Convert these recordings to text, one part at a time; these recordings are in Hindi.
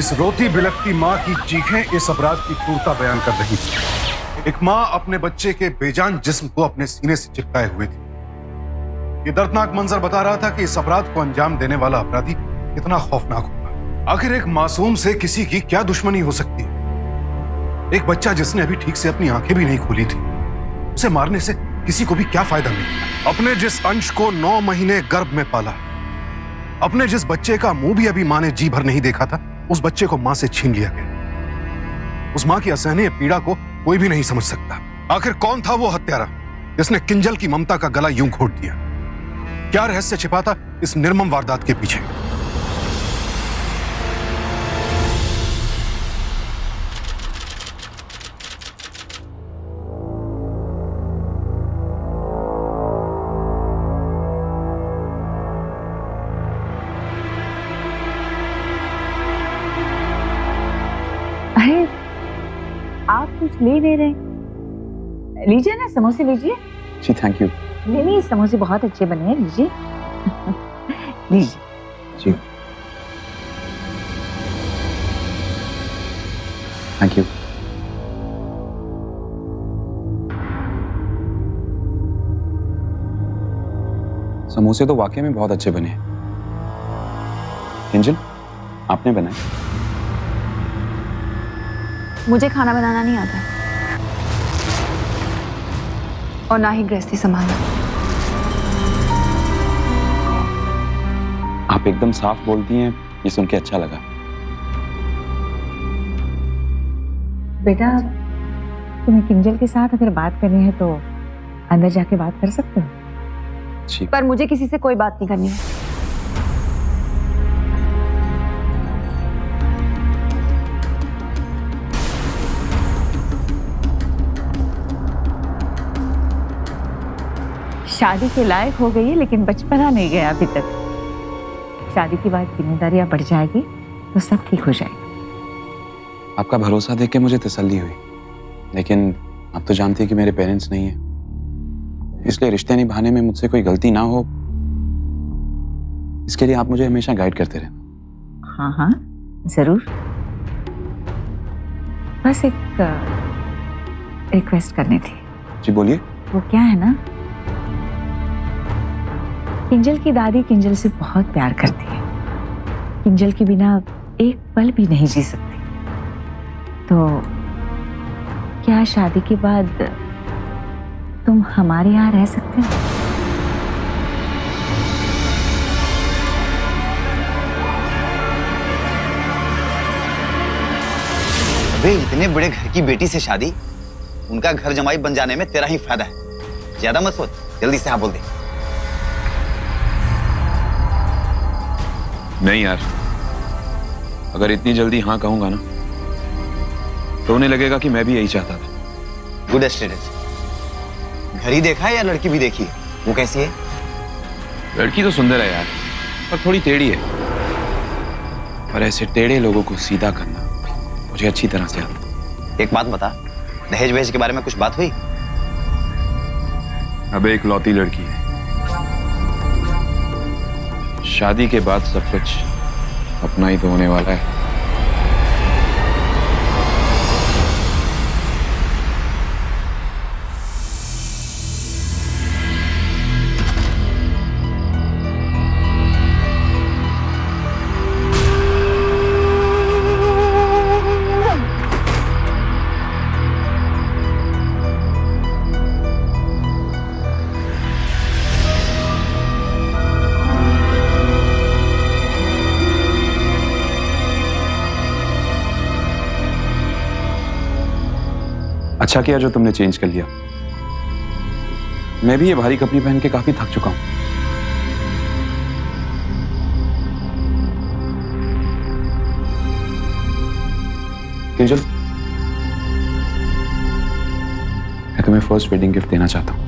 इस रोती बिलखती माँ की चीखें इस अपराध की क्रूरता बयान कर रही थी। एक माँ अपने बच्चे के बेजान जिस्म को अपने सीने से चिपकाए हुए थी। ये दर्दनाक मंजर बता रहा था कि इस अपराध को अंजाम देने वाला अपराधी कितना खौफनाक होगा। आखिर एक मासूम से किसी की क्या दुश्मनी हो सकती है? एक बच्चा जिसने अभी ठीक से अपनी आंखें भी नहीं खोली थी, उसे मारने से किसी को भी क्या फायदा मिलेगा? अपने जिस अंश को 9 महीने गर्भ में पाला, अपने जिस बच्चे का मुंह भी अभी मां ने जी भर नहीं देखा था, उस बच्चे को मां से छीन लिया गया। उस मां की असहनीय पीड़ा को कोई भी नहीं समझ सकता। आखिर कौन था वो हत्यारा जिसने किंजल की ममता का गला यूं घोट दिया? क्या रहस्य छिपा था इस निर्मम वारदात के पीछे? अरे आप कुछ ले नहीं रहे? लीजिए ना, समोसे लीजिए। जी थैंक यू। नहीं, समोसे बहुत अच्छे बने हैं, लीजिए। लीजिए जी थैंक यू। समोसे तो वाकई में बहुत अच्छे बने हैं। किंजल, आपने बनाए? मुझे खाना बनाना नहीं आता और ना ही गृहस्थी संभालना। आप एकदम साफ बोलती हैं, ये सुन के अच्छा लगा। बेटा, तुम्हें किंजल के साथ अगर बात करनी है तो अंदर जाके बात कर सकते हो। जी पर मुझे किसी से कोई बात नहीं करनी है। शादी के लायक हो गई है, लेकिन बचपना नहीं गया अभी तक। शादी के बाद जिम्मेदारियां बढ़ जाएगी तो सब ठीक हो जाएगा। आपका भरोसा देख के मुझे तसल्ली हुई, लेकिन आप तो जानती हैं कि मेरे पेरेंट्स नहीं हैं, इसलिए रिश्ते निभाने में मुझसे कोई गलती ना हो, इसके लिए आप मुझे हमेशा गाइड करते रहना। हाँ हाँ जरूर। बस एक रिक्वेस्ट करनी थी। जी बोलिए। वो क्या है ना, किंजल की दादी किंजल से बहुत प्यार करती है। किंजल के बिना एक पल भी नहीं जी सकती। तो क्या शादी के बाद तुम हमारे यहाँ रह सकते हो? अबे इतने बड़े घर की बेटी से शादी, उनका घर जमाई बन जाने में तेरा ही फायदा है। ज्यादा मत सोच, जल्दी से हाँ बोल दे। नहीं यार, अगर इतनी जल्दी हाँ कहूंगा ना तो उन्हें लगेगा कि मैं भी यही चाहता था। Good status. घर ही देखा है या लड़की भी देखी है? वो कैसी है? लड़की तो सुंदर है यार, पर थोड़ी टेढ़ी है। पर ऐसे टेढ़े लोगों को सीधा करना मुझे अच्छी तरह से आता है। एक बात बता, दहेज वहेज के बारे में कुछ बात हुई? अब एक लौती लड़की है, शादी के बाद सब कुछ अपना ही तो होने वाला है। अच्छा किया जो तुमने चेंज कर लिया। मैं भी ये भारी कपड़े पहन के काफी थक चुका हूं। किंजल, मैं तुम्हें फर्स्ट वेडिंग गिफ्ट देना चाहता हूं।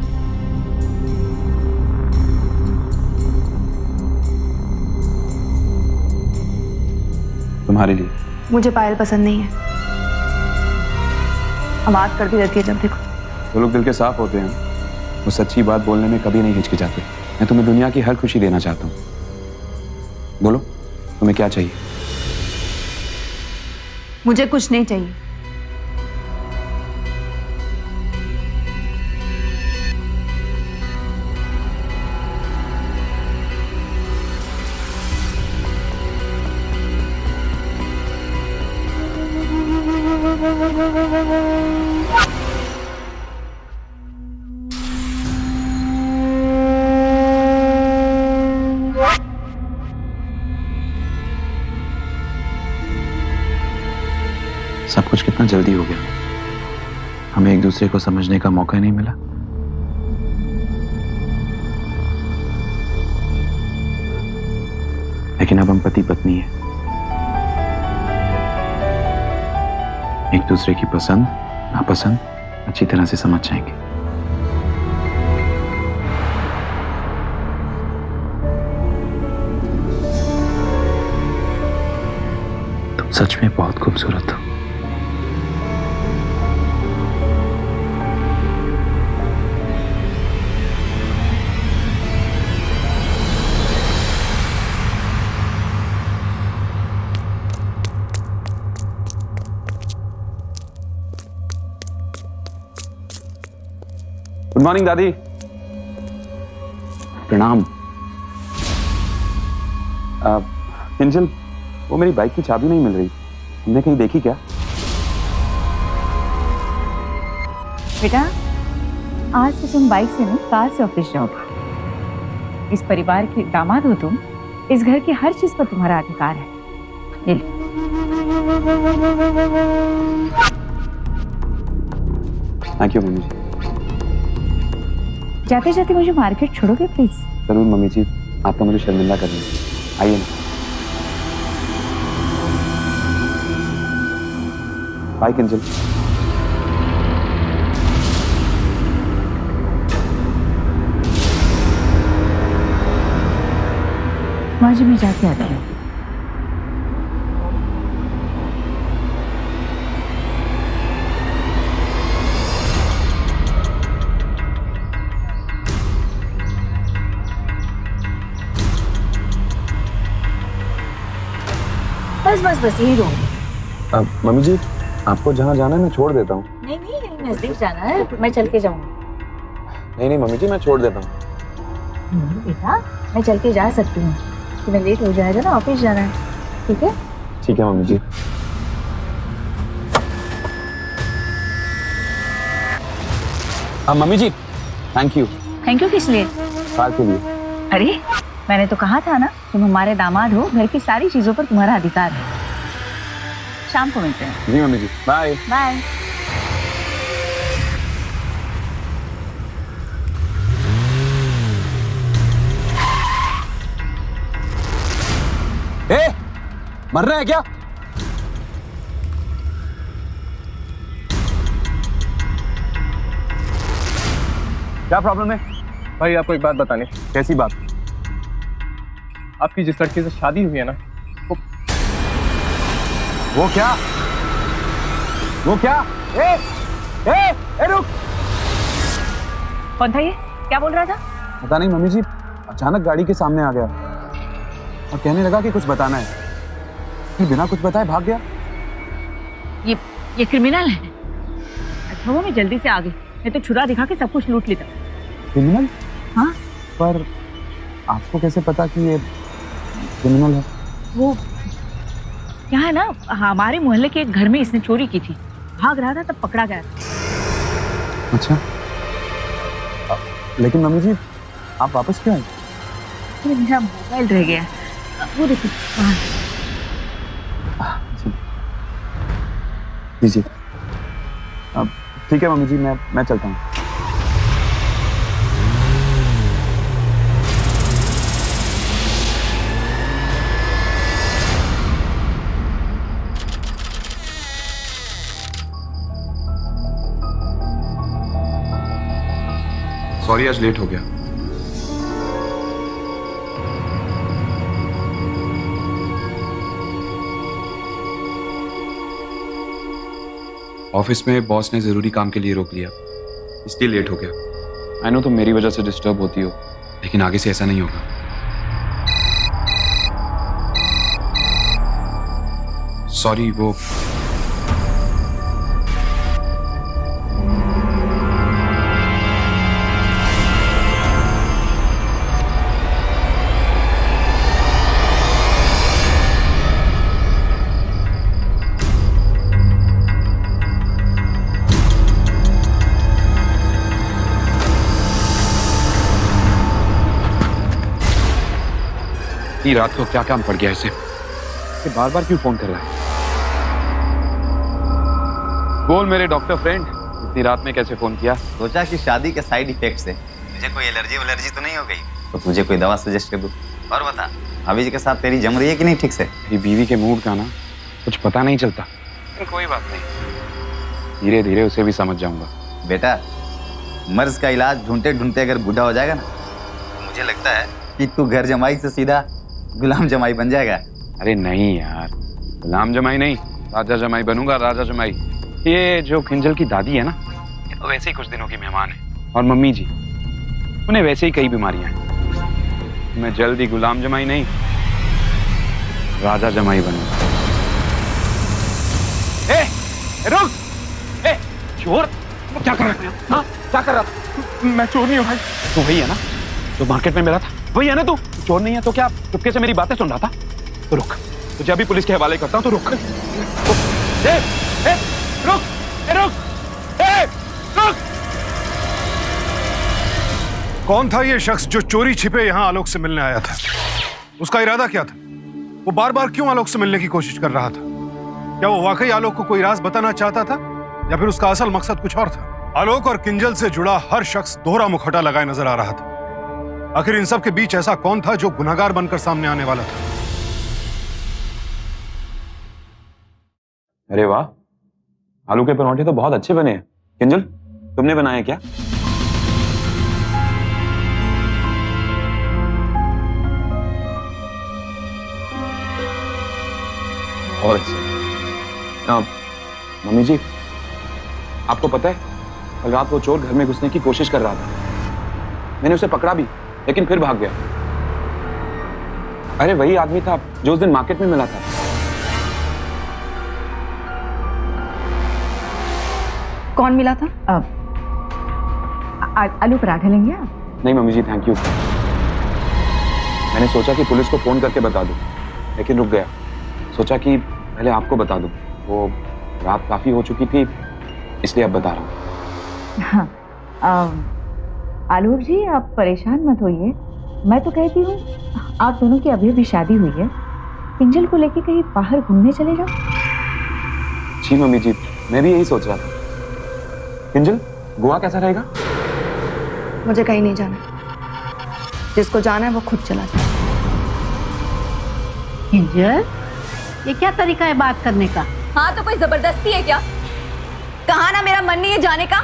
तुम्हारे लिए। मुझे पायल पसंद नहीं है, आवाज करती रहती है जब देखो। जो लोग दिल के साफ होते हैं वो सच्ची बात बोलने में कभी नहीं हिचकिचाते। मैं तुम्हें दुनिया की हर खुशी देना चाहता हूँ। बोलो तुम्हें क्या चाहिए? मुझे कुछ नहीं चाहिए। सब कुछ कितना जल्दी हो गया, हमें एक दूसरे को समझने का मौका ही नहीं मिला। लेकिन अब हम पति पत्नी हैं, एक दूसरे की पसंद नापसंद अच्छी तरह से समझ जाएंगे। तुम सच में बहुत खूबसूरत हो। गुड मॉर्निंग दादी। प्रणाम। किंजल, वो मेरी बाइक की चाबी नहीं मिल रही, तुमने कहीं देखी क्या? बेटा, आज से तुम बाइक से नहीं कार से ऑफिस जाओगे। इस परिवार के दामाद हो तुम, इस घर की हर चीज पर तुम्हारा अधिकार है। ये लो। थैंक यू मम्मी जी। जाते जाते मुझे मार्केट छोड़ोगे प्लीज? जरूर मम्मी जी, आपका मुझे शर्मिंदा कर रही है। आइए ना। बाय किंजल। माँ जी, मैं जाके आती हूँ। बस बस बस यही रहूंगी। मम्मी जी, आपको जहाँ जाना है मैं छोड़ देता हूँ। नहीं नहीं, यही नजदीक जाना है, मैं चल के जाऊंगी। नहीं नहीं मम्मी जी, मैं छोड़ देता हूँ। बेटा, मैं चल के जा सकती हूँ, तुम्हें लेट हो जाएगा ना, ऑफिस जाना है। ठीक है? ठीक है mummy ji. Mummy ji, thank you. Thank you किस लिए? कार के लिए। अरे, मैंने तो कहा था ना, तुम हमारे दामाद हो, घर की सारी चीजों पर तुम्हारा अधिकार है। शाम को मिलते हैं। जी मम्मी जी, बाय बाय। मर रहा है क्या? क्या प्रॉब्लम है? भाई आपको एक बात बतानी। कैसी बात? आपकी जिस लड़की से शादी हुई है ना, वो क्या? वो क्या? रुक। कौन था ये? क्या बोल रहा था? पता नहीं मम्मी जी, अचानक गाड़ी के सामने आ गया और कहने लगा कि कुछ बताना है। फिर बिना कुछ बताए भाग गया। ये क्रिमिनल है। अच्छा वो मैं जल्दी से आ गई, मैं तो छुरा दिखा के सब कुछ लूट लेता। क्रिमिनल? हाँ। पर आपको कैसे पता कि ये क्रिमिनल है? वो क्या है ना, हमारे मोहल्ले के एक घर में इसने चोरी की थी, भाग रहा था तब पकड़ा गया। अच्छा, लेकिन मम्मी जी आप वापस क्यों आए? मेरा मोबाइल रह गया, वो देखो वहाँ। लीजिए। अब ठीक है मम्मी जी, मैं चलता हूँ। सॉरी, आज लेट हो गया। ऑफिस में बॉस ने जरूरी काम के लिए रोक लिया, इसलिए लेट हो गया। आई नो तुम मेरी वजह से डिस्टर्ब होती हो, लेकिन आगे से ऐसा नहीं होगा। सॉरी, वो इतनी रात को क्या काम पड़ गया इसे? ये बार बार क्यों फोन कर रहा है? बोल मेरे डॉक्टर फ्रेंड, इतनी रात में कैसे फोन किया? सोचा कि शादी के साइड इफेक्ट से मुझे कोई एलर्जी तो नहीं हो गई, तो तुझे कोई दवा सजेस्ट कर दूं। और बता, भाभी जी के साथ तेरी जम रही है कि नहीं ठीक से? मेरी बीवी के मूड का ना कुछ पता नहीं चलता, लेकिन कोई बात नहीं, धीरे धीरे उसे भी समझ जाऊंगा। बेटा, मर्ज का इलाज ढूंढते ढूंढते अगर बूढ़ा हो जाएगा ना, तो मुझे लगता है कि तू घर जमाई से सीधा गुलाम जमाई बन जाएगा। अरे नहीं यार, गुलाम जमाई नहीं, राजा जमाई बनूंगा, राजा जमाई। ये जो किंजल की दादी है ना, ये तो वैसे ही कुछ दिनों की मेहमान है, और मम्मी जी, उन्हें वैसे ही कई बीमारियां हैं। मैं जल्दी गुलाम जमाई नहीं, राजा जमाई बनूंगा। ए, रुक! ए, चोर! क्या कर रहा है? हाँ, क्या कर रहा था? मैं चोर नहीं हूँ भाई। तो वही है ना जो मार्केट में मिला था, वही है ना तू? चोर नहीं है तो क्या चुपके से मेरी बातें सुन रहा था? तो रुक, तुझे अभी पुलिस के हवाले करता हूँ, तो रुक। ए, ए, रुक! ए, रुक! ए, रुक! कौन था ये शख्स जो चोरी छिपे यहाँ आलोक से मिलने आया था? उसका इरादा क्या था? वो बार बार क्यों आलोक से मिलने की कोशिश कर रहा था? क्या वो वाकई आलोक को कोई राज बताना चाहता था, या फिर उसका असल मकसद कुछ और था? आलोक और किंजल से जुड़ा हर शख्स दोहरा मुखौटा लगाए नजर आ रहा था। आखिर इन सब के बीच ऐसा कौन था जो गुनहगार बनकर सामने आने वाला था? अरे वाह, आलू के पराठे तो बहुत अच्छे बने हैं। किंजल, तुमने बनाए क्या? और मम्मी जी, आपको पता है कल रात वो चोर घर में घुसने की कोशिश कर रहा था। मैंने उसे पकड़ा भी, लेकिन फिर भाग गया। अरे वही आदमी था जो उस दिन मार्केट में मिला था। कौन मिला था? आलू पराठे लेंगे आप? नहीं मम्मी जी, थैंक यू। मैंने सोचा कि पुलिस को फोन करके बता दूं, लेकिन रुक गया। सोचा कि पहले आपको बता दूं। वो रात काफी हो चुकी थी, इसलिए अब बता रहा हूँ। हाँ, आलोक जी आप परेशान मत होइए। मैं तो कहती हूँ आप दोनों की अभी अभी शादी हुई है, किंजल को लेके कहीं बाहर घूमने चले जाओ। जी मम्मी जी, मैं भी यही सोच रहा था। किंजल, गोवा कैसा रहेगा? मुझे कहीं नहीं जाना, जिसको जाना है वो खुद चला जाए। किंजल, ये क्या तरीका है बात करने का? हाँ तो कोई जबरदस्ती है क्या? कहा ना मेरा मन नहीं है जाने का।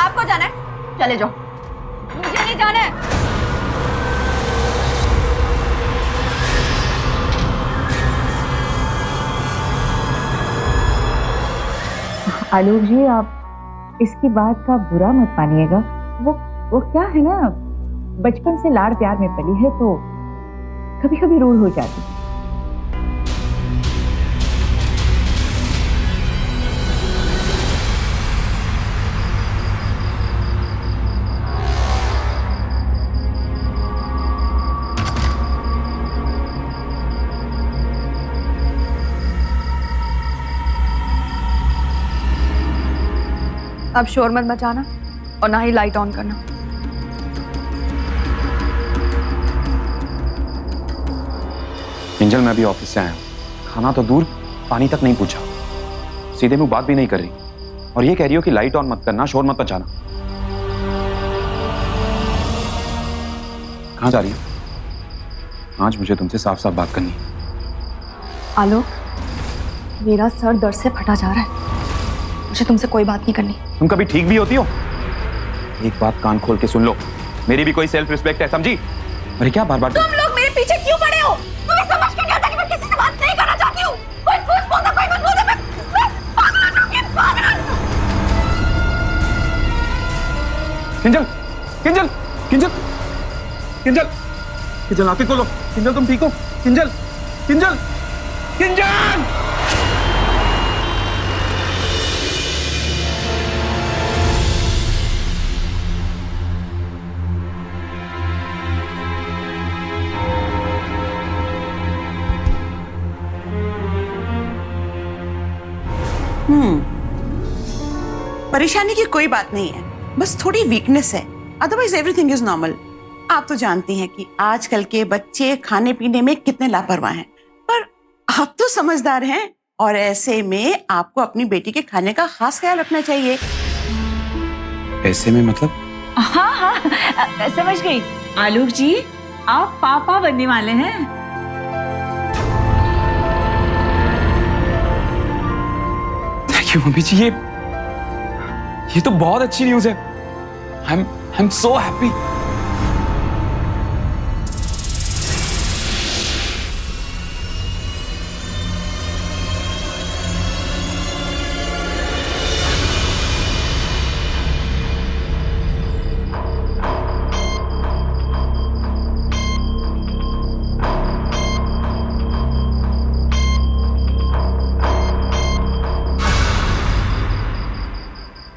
आपको जाना है, चले जाओ, मुझे नहीं जाना है। आलोक जी आप इसकी बात का बुरा मत मानिएगा। वो क्या है ना, बचपन से लाड़ प्यार में पली है तो कभी कभी रूढ़ हो जाती है। अब शोर मत मचाना और ना ही लाइट ऑन करना। किंजल, मैं अभी ऑफिस से आया हूँ। खाना तो दूर, पानी तक नहीं पूछा। सीधे मुंह बात भी नहीं कर रही, और ये कह रही हो कि लाइट ऑन मत करना, शोर मत मचाना। कहाँ जा रही हो? आज मुझे तुमसे साफ साफ बात करनी है। आलोक, मेरा सर दर्द से फटा जा रहा है, मुझे तुमसे कोई बात नहीं करनी। तुम कभी ठीक भी होती हो? एक बात कान खोल के सुन लो, मेरी भी कोई सेल्फ रिस्पेक्ट है, समझी? अरे क्या बार बार तुम लोग मेरे पीछे क्यों पड़े हो? तुम्हें समझ क्यों नहीं आता कि मैं किसी से बात नहीं करना चाहती हूँ? कोई कुछ बोलता, कोई मत बोलता, मैं पागल हो जाऊंगी, पागल। किंजल, किंजल, किंजल, किंजल, किंजल, आंखें खोलो। किंजल, तुम ठीक हो? किंजल, किंजल, किंजल! परेशानी की कोई बात नहीं है, बस थोड़ी वीकनेस है, अदरवाइज एवरीथिंग इज नॉर्मल। आप तो जानती हैं कि आजकल के बच्चे खाने पीने में कितने लापरवाह हैं, पर आप तो समझदार हैं और ऐसे में आपको अपनी बेटी के खाने का खास ख्याल रखना चाहिए। ऐसे में मतलब? हाँ हाँ समझ गई। आलोक जी, आप पापा बनने वाले हैं। थैंक यू मम्मी जी, ये तो बहुत अच्छी न्यूज़ है। I am so happy.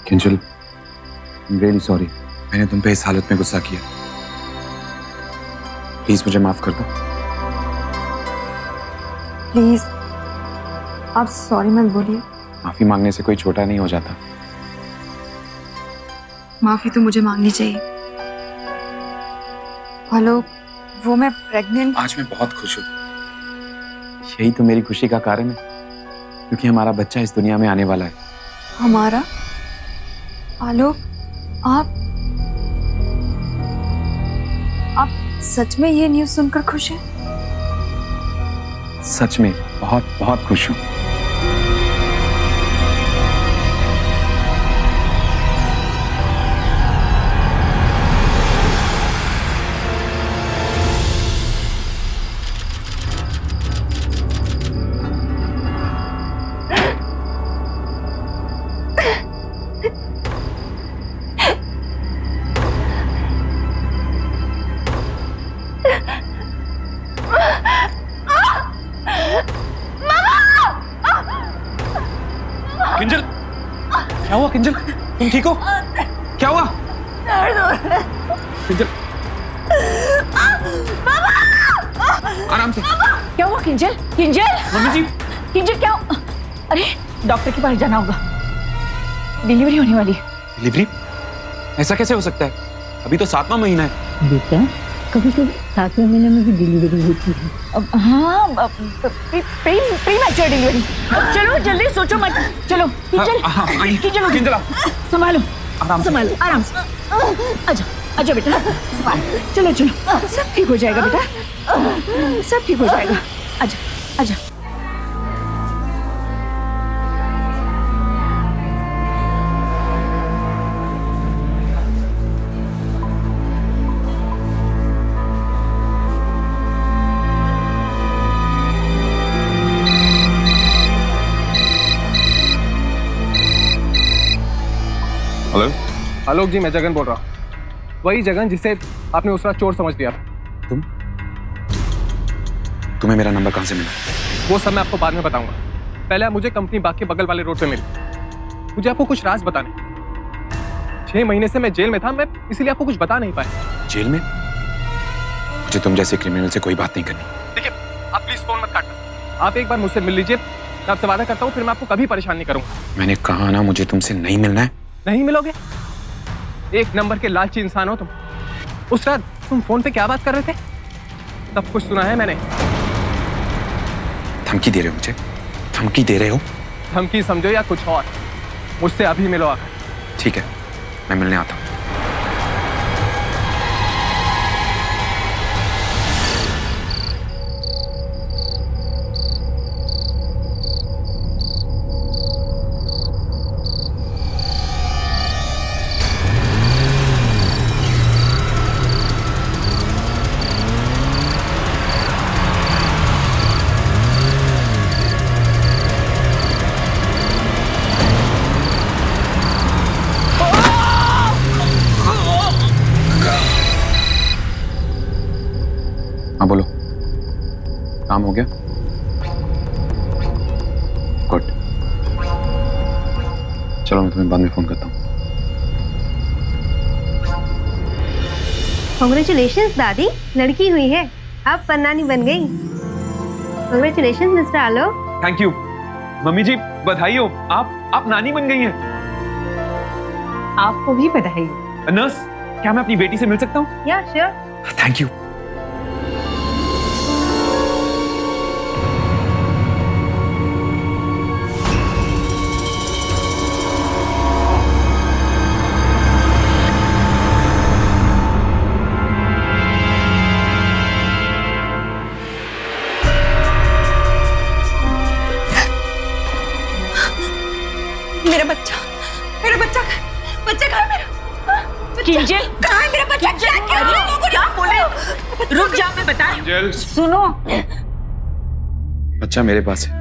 Kinjal, I'm really sorry. मैंने तुम पे इस हालत में गुस्सा किया। प्लीज मुझे माफ कर दो। प्लीज आप सॉरी मत बोलिए। माफी मांगने से कोई छोटा नहीं हो जाता। माफी तो मुझे मांगनी चाहिए। हेलो, वो मैं प्रेग्नेंट। आज मैं बहुत खुश हूँ। यही तो मेरी खुशी का कारण है, क्योंकि हमारा बच्चा इस दुनिया में आने वाला है। हमारा? आलोक, आप सच में ये न्यूज़ सुनकर खुश हैं? सच में बहुत बहुत खुश हूँ। किंजल, क्या हुआ किंजल? तुम ठीक हो? क्या हुआ? किंजल, आराम से। क्या हुआ किंजल? किंजल, मम्मी जी, किंजल क्या? अरे डॉक्टर के पास जाना होगा, डिलीवरी होने वाली है। डिलीवरी? ऐसा कैसे हो सकता है? अभी तो 7वां महीना है। बेटा, कभी कभी 7वें महीने में भी डिलीवरी होती है। हाँ, प्री मैच्योर डिलीवरी। चलो जल्दी सोचो मत। चलो किंजल, किंजल किंजल, संभालो, आराम से। संभालो, आराम से। आजा आजा बेटा, संभाल। चलो चलो, सब ठीक हो जाएगा बेटा, सब ठीक हो जाएगा। आजा आजा। हेलो, आलोक जी, मैं जगन बोल रहा हूँ। वही जगन जिसे आपने उस रात चोर समझ लिया था। तुम्हें मेरा नंबर कहाँ से मिला? वो सब मैं आपको बाद में बताऊंगा। पहले आप मुझे कंपनी बाग के बगल वाले रोड पे मिले। मुझे आपको कुछ राज बताने। 6 महीने से मैं जेल में था, मैं इसीलिए आपको कुछ बता नहीं पाया। जेल में? मुझे तुम जैसे क्रिमिनल से कोई बात नहीं करनी। देखिए, आप प्लीज फोन मत काटना। आप एक बार मुझसे मिल लीजिए, मैं आपसे वादा करता हूँ फिर मैं आपको कभी परेशान नहीं करूंगा। मैंने कहा ना, मुझे तुमसे नहीं मिलना है। नहीं मिलोगे? एक नंबर के लालची इंसान हो तुम। उस रात तुम फोन पे क्या बात कर रहे थे? सब कुछ सुना है मैंने। धमकी दे रहे हो मुझे? धमकी दे रहे हो? धमकी समझो या कुछ और, मुझसे अभी मिलो आकर। ठीक है, मैं मिलने आता हूँ। हाँ बोलो, काम हो गया? गुड, चलो मैं तुम्हें बाद में फोन करता हूँ। कांग्रेचुलेशंस दादी, लड़की हुई है, आप पन्नानी बन गई। Congratulations mister Alok. Thank you mummy ji, बधाई हो, आप नानी बन गई हैं। आपको भी बधाई। नर्स, क्या मैं अपनी बेटी से मिल सकता हूँ? या श्योर। Thank you. बच्चा कहाँ है मेरा? किंजल कहाँ है मेरा बच्चा? क्या बोले? रुक जा, मैं बता। किंजल सुनो, बच्चा मेरे पास है।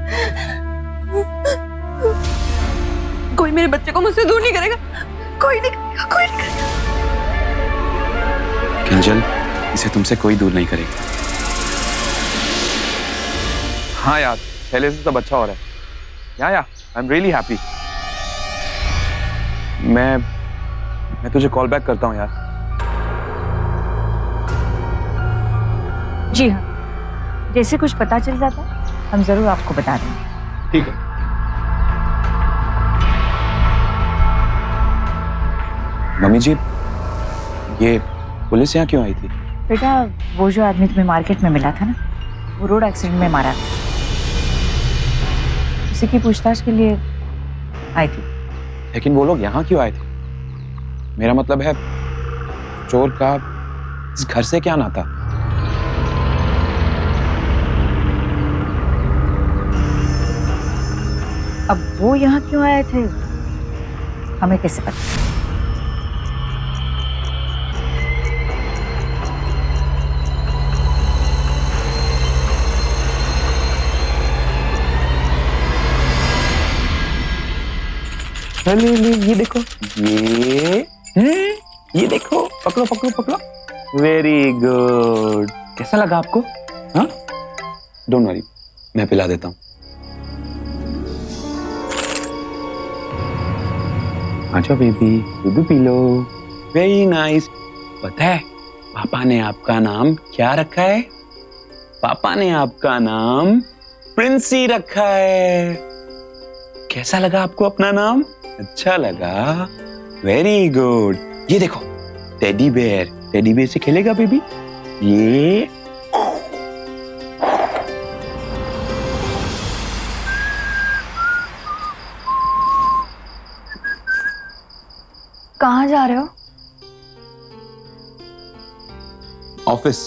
कोई मेरे बच्चे को मुझसे दूर नहीं करेगा। कोई नहीं करेगा, कोई नहीं करेगा। किंजल, इसे तुमसे कोई दूर नहीं करेगा। हाँ यार, पहले से सब अच्छा हो रहा है। या आई एम रियली हैप्पी। मैं तुझे कॉल बैक करता हूँ यार। जी हाँ, जैसे कुछ पता चल जाता है हम जरूर आपको बता देंगे। ठीक है। मम्मी जी, ये पुलिस यहाँ क्यों आई थी? बेटा, वो जो आदमी तुम्हें मार्केट में मिला था ना, वो रोड एक्सीडेंट में मारा था। उसी की पूछताछ के लिए आई थी। लेकिन वो लोग यहाँ क्यों आए थे? मेरा मतलब है, चोर का इस घर से क्या नाता? अब वो यहाँ क्यों आए थे हमें कैसे पता? ये देखो, ये देखो, पकड़ो पकड़ो पकड़ो। Very good. कैसा लगा आपको? हाँ, डोंट वरी, मैं पिला देता हूँ। आजा बेबी, दूध पी लो। Very nice. पता है पापा ने आपका नाम क्या रखा है? पापा ने आपका नाम प्रिंसी रखा है। कैसा लगा आपको अपना नाम? अच्छा लगा? Very good. ये देखो, टेडी बेयर। टेडी बेयर से खेलेगा बेबी? ये कहाँ जा रहे हो? ऑफिस।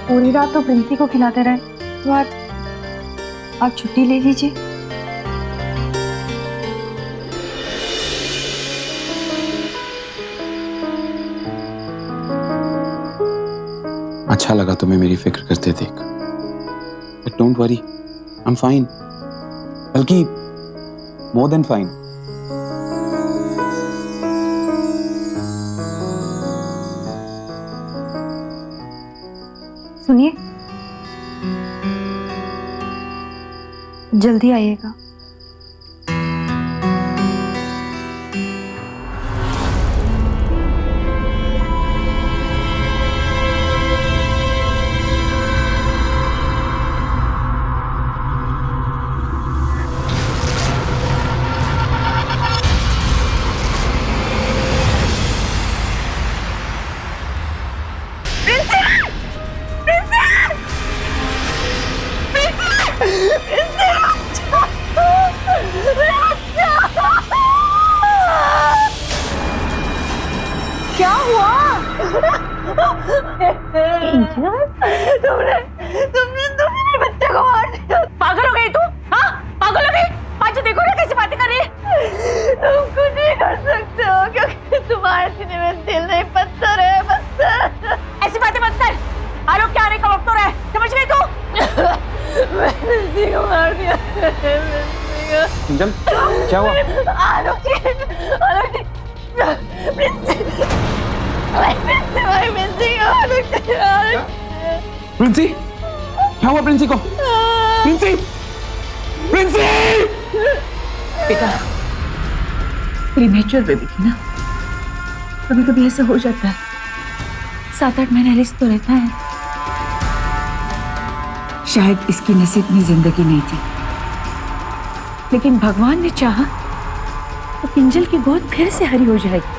पूरी रात तो प्रिंसी को खिलाते रहे, तो आज छुट्टी ले लीजिए। अच्छा लगा तुम्हें मेरी फिक्र करते देख, but don't worry, I am fine, बल्कि मोर देन फाइन। सुनिए, जल्दी आइएगा। क्या हुआ? तुमने मेरे बच्चे को मार दिया। पागल हो गई तू? हाँ, पागल हो गई? आज देखो ना कैसी बातें कर रही है। तुम कुछ नहीं कर सकते हो क्योंकि तुम्हारे सीने में दिल नहीं, पत्थर है, पत्थर। ऐसी बातें मत कर। आलोक के आने का वक्त हो रहा है, समझ गई तू? मैंने इसी को मार दिया। किंजल, क्या हुआ? आलोक प्रिंसी, क्या हुआ प्रिंसी को? प्रिंसी, प्रिंसी! बेटा, प्रीमेच्योर बेबी थी ना, कभी कभी ऐसा हो जाता है। 7-8 महीना रिस्क तो रहता है। शायद इसकी नसीब में जिंदगी नहीं थी, लेकिन भगवान ने चाहा तो किंजल की गोद फिर से हरी हो जाएगी।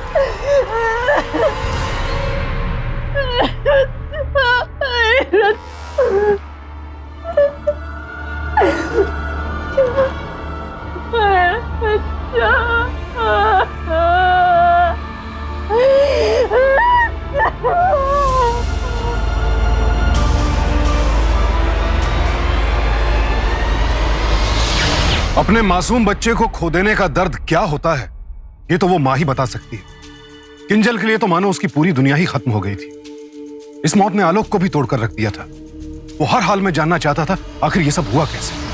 अपने मासूम बच्चे को खो देने का दर्द क्या होता है, ये तो वो मां ही बता सकती है। किंजल के लिए तो मानो उसकी पूरी दुनिया ही खत्म हो गई थी। इस मौत ने आलोक को भी तोड़कर रख दिया था। वो हर हाल में जानना चाहता था आखिर ये सब हुआ कैसे।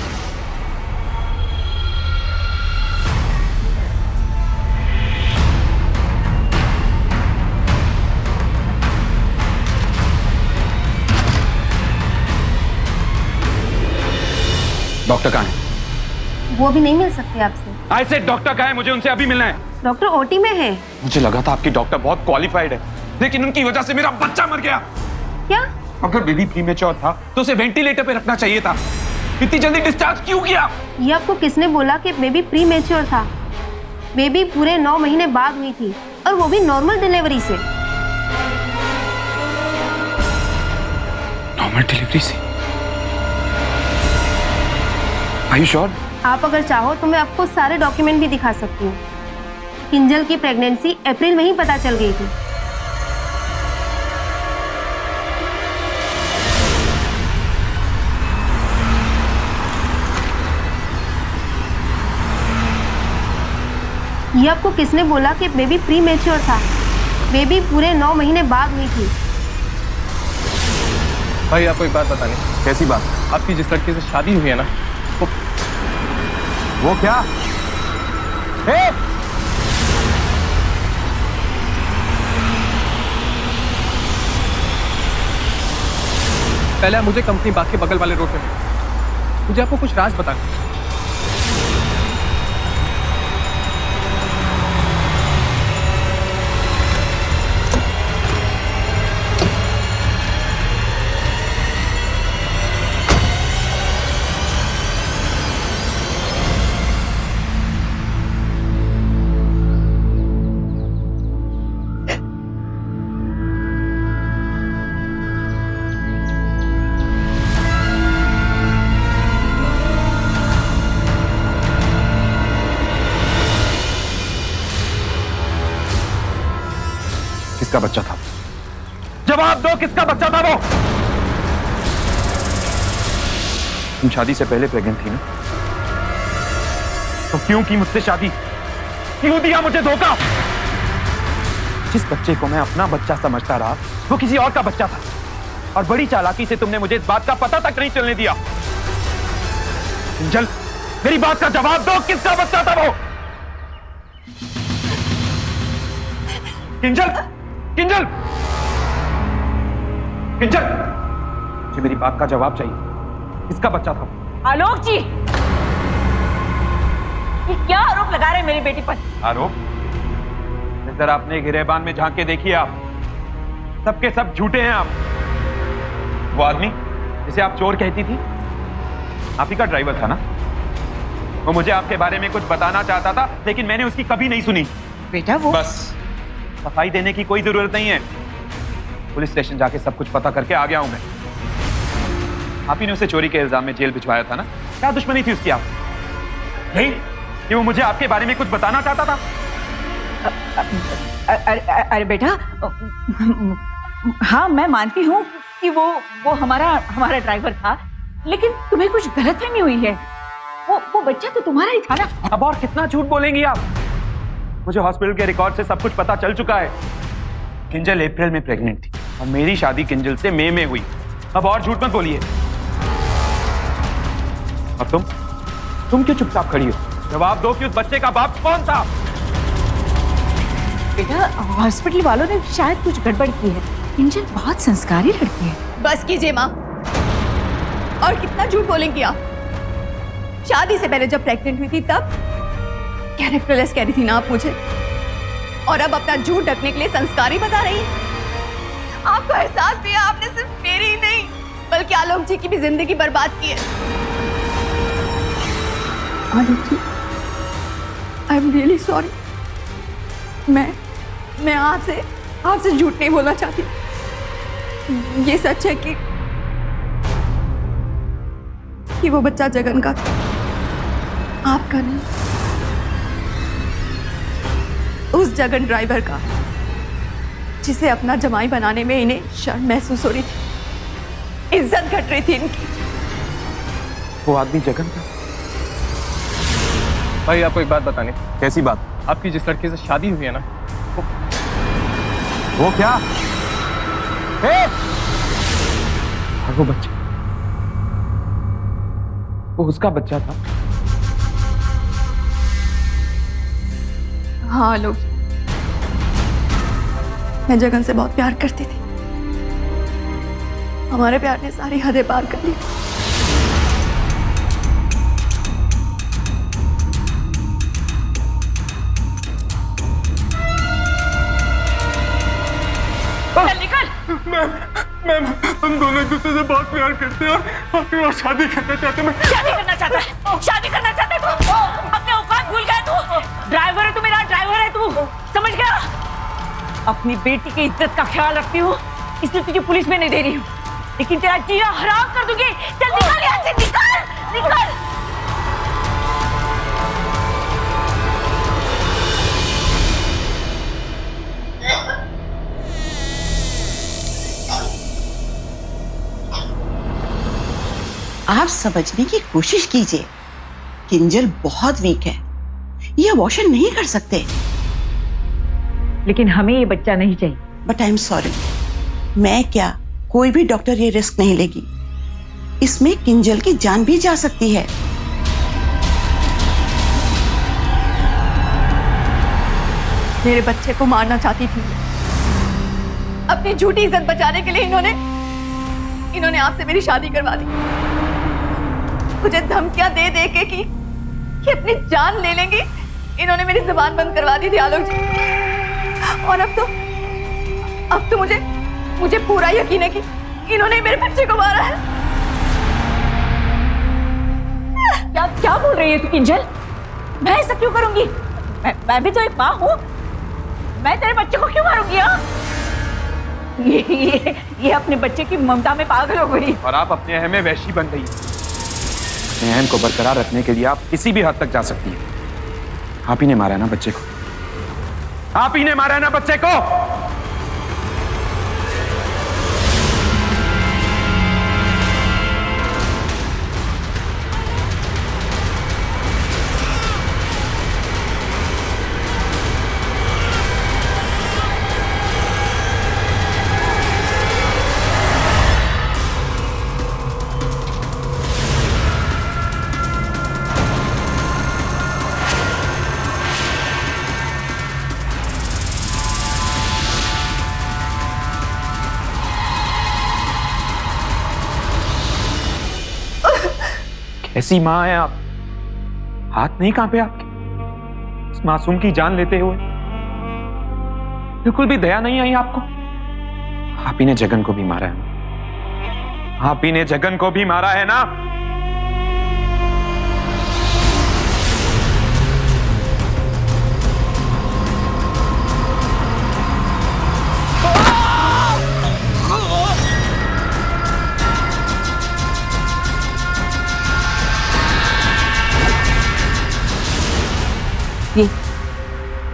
डॉक्टर कहाँ है? वो भी नहीं मिल सकते आपसे। आई से डॉक्टर कहाँ है? मुझे उनसे अभी मिलना है। डॉक्टर ओटी में है। मुझे लगा था आपकी डॉक्टर बहुत क्वालिफाइड है, लेकिन उनकी वजह से मेरा बच्चा मर गया। क्या? अगर बेबी प्रीमेच्योर था तो उसे वेंटिलेटर पे रखना चाहिए था। इतनी जल्दी डिस्चार्ज क्यों किया? ये आपको किसने बोला कि बेबी प्री मैच्योर था? बेबी पूरे 9 महीने बाद हुई थी और वो भी नॉर्मल डिलीवरी से। नॉर्मल डिलीवरी से? Are you sure? आप अगर चाहो तो मैं आपको सारे डॉक्यूमेंट भी दिखा सकती हूँ। किंजल की प्रेगनेंसी अप्रैल में ही पता चल गई थी। ये आपको किसने बोला कि बेबी प्री मैच्योर था? बेबी पूरे 9 महीने बाद हुई थी। भाई आपको एक बात बतानी। कैसी बात? आपकी जिस लड़की से शादी हुई है ना, वो क्या? हे! पहले आप मुझे कंपनी बाग के बगल वाले रोड पे मिले। मुझे आपको कुछ राज बताना। किसका बच्चा था? जवाब दो, किसका बच्चा था वो? तुम शादी से पहले प्रेग्नेंट थी ना, तो क्यों की मुझसे शादी? क्यों दिया मुझे धोखा? जिस बच्चे को मैं अपना बच्चा समझता रहा वो किसी और का बच्चा था, और बड़ी चालाकी से तुमने मुझे इस बात का पता तक नहीं चलने दिया। किंजल, मेरी बात का जवाब दो, किसका बच्चा था वो? किंजल, किंजल, किंजल, मुझे मेरी बात का जवाब चाहिए। किसका बच्चा था? आलोक जी, ये क्या आरोप लगा रहे हैं मेरी बेटी पर? आरोप? नजर आपने गिरेबान में झांक के देखिए, आप सबके सब झूठे हैं। आप वो आदमी जिसे आप चोर कहती थी, आप ही का ड्राइवर था ना? वो मुझे आपके बारे में कुछ बताना चाहता था, लेकिन मैंने उसकी कभी नहीं सुनी। बेटा वो बस सफाई देने की कोई जरूरत नहीं है। पुलिस स्टेशन जाके सब कुछ पता करके आ गया हूं मैं। आप ही ने उसे चोरी के इल्जाम में जेल भिजवाया था ना? क्या दुश्मनी थी उसकी आप? नहीं कि वो मुझे आपके बारे में कुछ बताना चाहता था? अरे बेटा, हाँ मैं मानती हूँ कि वो हमारा ड्राइवर था, लेकिन तुम्हें कुछ गलतफहमी हुई है। वो बच्चा तो तुम्हारा ही था ना। अब और कितना झूठ बोलेंगी आप? मुझे हॉस्पिटल के रिकॉर्ड से सब कुछ पता चल चुका है। किंजल अप्रैल में प्रेग्नेंट थी और मेरी शादी किंजल से मई में हुई। अब और झूठ मत बोलिए। अब तुम क्यों चुपचाप खड़ी हो? जवाब दो कि उस बच्चे का बाप कौन था? बेटा, हॉस्पिटल वालों ने शायद कुछ गड़बड़ की है। किंजल बहुत संस्कारी लड़की है। बस कीजिए माँ, और कितना झूठ बोलेंगी आप? शादी से पहले जब प्रेग्नेंट हुई थी तब कैरेक्टरलेस कह रही थी ना आप मुझे, और अब अपना झूठ ढकने के लिए संस्कारी बता रही है। आपको एहसास भी है आपने सिर्फ मेरी ही नहीं बल्कि आलोक जी की भी जिंदगी बर्बाद की है। आलोक जी, आई एम रियली सॉरी। मैं आपसे झूठ नहीं बोलना चाहती। ये सच है कि वो बच्चा जगन का था, आपका नहीं। उस जगन ड्राइवर का, जिसे अपना जमाई बनाने में इन्हें शर्म महसूस हो रही थी, इज्जत घट रही थी इनकी। वो आदमी जगन था। भाई आपको एक बात बतानी। कैसी बात? आपकी जिस लड़के से शादी हुई है ना, वो क्या? और वो बच्चा, वो उसका बच्चा था। हाँ लोग, मैं जगन से बहुत प्यार करती थी। हमारे प्यार ने सारी हदें पार कर ली। चल निकल। मैम हम दोनों एक दूसरे से बहुत प्यार करते हैं और शादी करना चाहते हैं। शादी करना चाहता है? शादी करना चाहता है तू? अपने औकात भूल गया तू? ड्राइवर है तू, मेरा ड्राइवर है तू, समझ गया? अपनी बेटी की इज्जत का ख्याल रखती हूँ, इसलिए तुझे पुलिस में नहीं दे रही हूँ, लेकिन तेरा जीना हराम कर दूंगी। चल निकल यहाँ से, निकल निकल। आप समझने की कोशिश कीजिए, किंजल बहुत वीक है, ये अबॉर्शन नहीं कर सकते। लेकिन हमें ये बच्चा नहीं चाहिए। बट आई एम सॉरी, मैं क्या, कोई भी डॉक्टर ये रिस्क नहीं लेगी। इसमें किंजल की जान भी जा सकती है। मेरे बच्चे को मारना चाहती थी। अपनी झूठी इज्जत बचाने के लिए इन्होंने आपसे मेरी शादी करवा दी। मुझे धमकियां दे दे के कि अपनी जान ले लेंगी, इन्होंने मेरी जुबान बंद करवा दी थी आलोक जी। और अब तो मुझे पूरा यकीन है कि इन्होंने मेरे बच्चे को मारा है। क्या बोल रही है तू किंजल? मैं ऐसा क्यों करूंगी? मैं भी तो एक माँ हूँ, मैं तेरे बच्चे को क्यों मारूंगी? हाँ, ये अपने बच्चे की ममता में पागल हो गई। और आप अपने अहम में वैशी बन गई। अपने अहम को बरकरार रखने के लिए आप किसी भी हद तक जा सकती हैं। आप ही ने मारा है ना बच्चे को, आप ही ने मारा है ना बच्चे को। ऐसी मां है आप, हाथ नहीं कांपे आपके इस मासूम की जान लेते हुए? बिल्कुल भी दया नहीं आई आपको? आप ही ने जगन को भी मारा है ना, आप ही ने जगन को भी मारा है ना।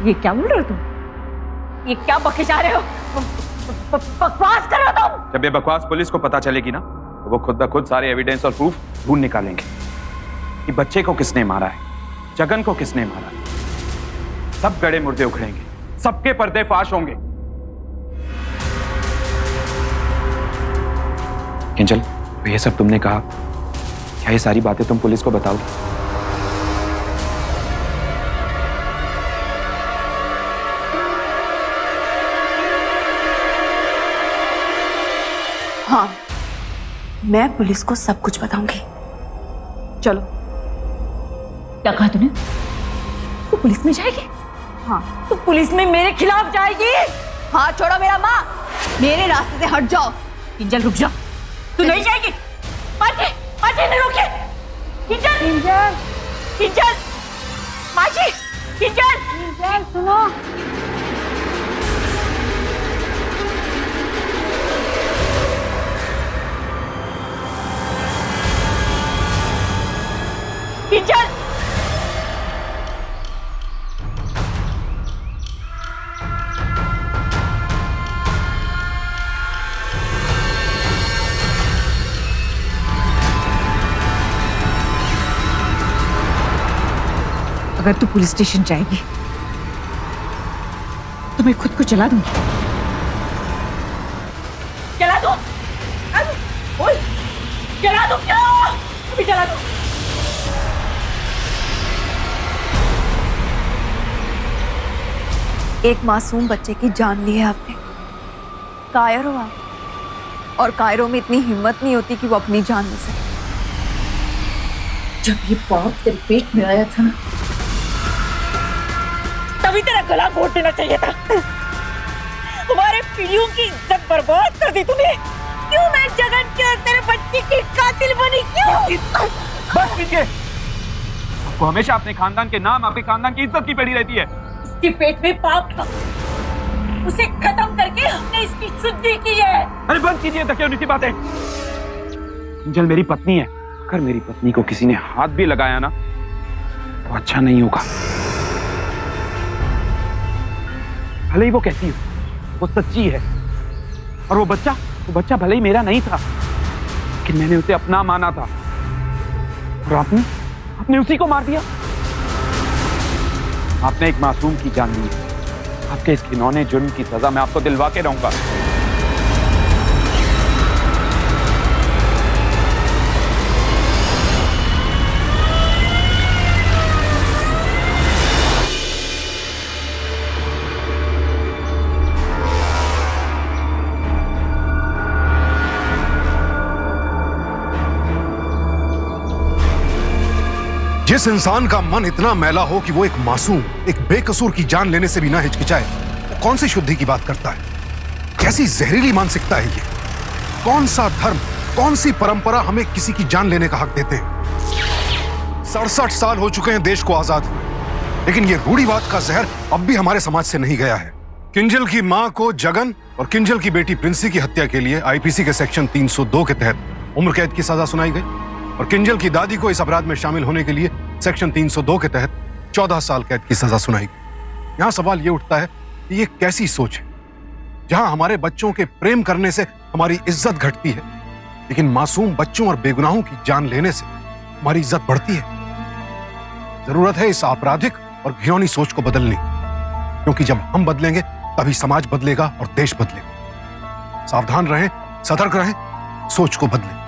ये क्या बोल रहे हो तुम? ये क्या बकचा रहे हो? बकवास कर रहे हो तुम? जब ये बकवास पुलिस को पता चलेगी ना, तो वो खुद ब खुद सारे एविडेंस और प्रूफ ढूंढ निकालेंगे कि बच्चे को किसने मारा है, जगन को किसने मारा है। सब गड़े मुर्दे उखड़ेंगे, सबके पर्दे फाश होंगे। किंजल, ये सब तुमने कहा, क्या ये सारी बातें तुम पुलिस को बताओगी? हाँ, मैं पुलिस को सब कुछ बताऊंगी। चलो। क्या कहा तूने? तू पुलिस में जाएगी? हाँ। तू पुलिस में मेरे खिलाफ जाएगी? हाँ, छोड़ो मेरा माँ, मेरे रास्ते से हट जाओ। किंजल रुक जा, तू नहीं जाएगी। पार्टी ने रोके। किंजल, किंजल, माँ जी, किंजल, सुनो, किंजल, अगर तू पुलिस स्टेशन जाएगी तो मैं खुद को जला दूंगी। जला दो, बोल, जला दो क्या? अभी जला दो। एक मासूम बच्चे की जान ली है आपने। कायर हो आप, और कायरों में इतनी हिम्मत नहीं होती कि वो अपनी जान ले सके। जब ये पाप तेरे पेट में आया था ना, तभी तेरा गला घोट देना चाहिए था। हमारे पीढ़ियों की इज्जत बर्बाद कर दी तूने। क्यों मैं जगन के और तेरे बच्चे की कातिल बनी? क्यों? बस कीजिए। आपको हमेशा अपने खानदान के नाम, आपके खानदान की इज्जत की पड़ी रहती है। इसके पेट में पाप था, उसे खत्म करके हमने इसकी शुद्धि की है। अरे बंद कीजिए धक्के सी बातें। किंजल मेरी पत्नी है। अगर मेरी पत्नी को किसी ने हाथ भी लगाया ना तो अच्छा नहीं होगा। भले ही वो कैसी हो, वो सच्ची है। और वो बच्चा भले ही मेरा नहीं था, लेकिन मैंने उसे अपना माना था। और आपने उसी को मार दिया। आपने एक मासूम की जान ली है। आपके इस घिनौने जुर्म की सजा मैं आपको दिलवा के रहूंगा। जिस इंसान का मन इतना मैला हो कि वो एक मासूम, एक बेकसूर की जान लेने से भी ना हिचकिचाए, वो कौन सी शुद्धि की बात करता है? कैसी जहरीली मानसिकता है ये? कौन सा धर्म, कौन सी परंपरा हमें किसी की जान लेने का हक देते हैं? 67 साल हो चुके हैं देश को आजाद हुए, लेकिन ये रूढ़िवाद का जहर अब भी हमारे समाज से नहीं गया है। किंजल की मां को जगन और किंजल की बेटी प्रिंसी की हत्या के लिए आईपीसी के सेक्शन 302 के तहत उम्र कैद की सजा सुनाई गई और किंजल की दादी को इस अपराध में शामिल होने के लिए सेक्शन 302 के तहत 14 साल कैद की सजा सुनाई गई। यहां सवाल यह उठता है कि ये कैसी सोच है, जहां हमारे बच्चों के प्रेम करने से हमारी इज्जत घटती है, लेकिन मासूम बच्चों और बेगुनाहों की जान लेने से हमारी इज्जत बढ़ती है। जरूरत है इस आपराधिक और घिनौनी सोच को बदलने की, क्योंकि जब हम बदलेंगे तभी समाज बदलेगा और देश बदलेगा। सावधान रहें, सतर्क रहें, सोच को बदलें।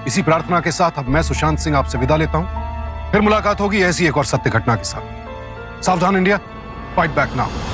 इसी प्रार्थना के साथ अब मैं सुशांत सिंह आपसे विदा लेता हूं। फिर मुलाकात होगी ऐसी एक और सत्य घटना के साथ। सावधान इंडिया, फाइट बैक नाउ।